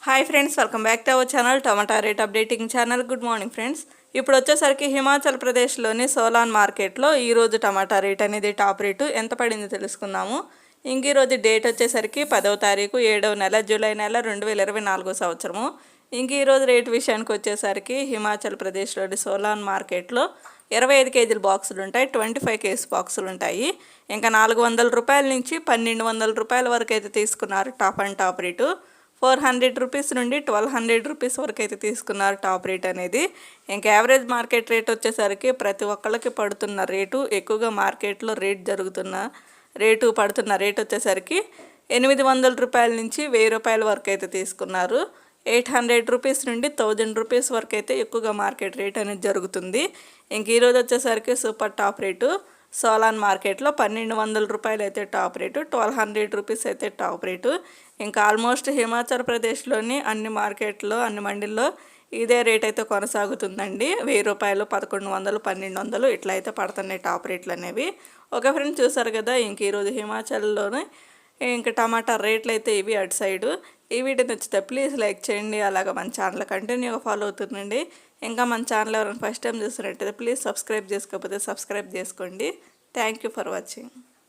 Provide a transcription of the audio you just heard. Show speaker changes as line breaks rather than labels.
Hi friends, welcome back to our channel tomato rate updating channel. Good morning friends. ఇప్పుడు వచ్చేసరికి హిమాచల్ ప్రదేశ్లోని సోలాన్ మార్కెట్లో ఈరోజు టమాటా రేట్ అనేది టాప్ రేటు ఎంత పడింది తెలుసుకుందాము. ఈరోజు డేట్ వచ్చేసరికి 10వ తారీఖు 7వ నెల జూలై నెల 2024 సంవత్సరము. ఈరోజు రేటు విషయానికి వచ్చేసరికి హిమాచల్ ప్రదేశ్లోని సోలాన్ మార్కెట్లో 25 కేజీల బాక్సులు ఉంటాయి, 25 కేజీ బాక్సులు ఉంటాయి. ఇంకా 400 రూపాయల నుంచి 1200 రూపాయల వరకు అయితే తీసుకున్నారు top and top rate. 400 rupees నుండి 1200 రూపీస్ వరకు అయితే తీసుకున్నారు టాప్ రేట్ అనేది. ఇంకా యావరేజ్ మార్కెట్ రేట్ వచ్చేసరికి ప్రతి ఒక్కళ్ళకి పడుతున్న రేటు, ఎక్కువగా మార్కెట్లో పడుతున్న రేట్ వచ్చేసరికి 800 రూపాయల నుంచి 1000 రూపాయల వరకు అయితే తీసుకున్నారు. 800 రూపీస్ నుండి 1000 రూపీస్ వరకు అయితే ఎక్కువగా మార్కెట్ రేట్ అనేది జరుగుతుంది. ఈరోజు వచ్చేసరికి సూపర్ టాప్ రేటు సోలాన్ మార్కెట్లో 1200 రూపాయలు అయితే టాప్ రేటు, 1200 రూపీస్ అయితే టాప్ రేటు. ఇంకా ఆల్మోస్ట్ హిమాచల్ ప్రదేశ్లోని అన్ని మార్కెట్లో, అన్ని మండీల్లో ఇదే రేట్ అయితే కొనసాగుతుందండి. 1000 రూపాయలు, 1100, 1200 ఇట్లా అయితే పడుతున్నాయి టాప్ రేట్లు అనేవి. ఒక ఫ్రెండ్ చూసారు కదా, ఈరోజు హిమాచల్లోనే ఇంకా టమాటా రేట్లు అయితే ఇవి అటు సైడు. ఈ వీడియో నచ్చితే ప్లీజ్ లైక్ చేయండి, అలాగే మన ఛానల్ కంటిన్యూగా ఫాలో అవుతుందండి. ఇంకా మన ఛానల్ ఎవరైనా ఫస్ట్ టైం చూస్తున్నట్టయితే ప్లీజ్ సబ్స్క్రైబ్ చేసుకోకపోతే సబ్స్క్రైబ్ చేసుకోండి. Thank you for watching.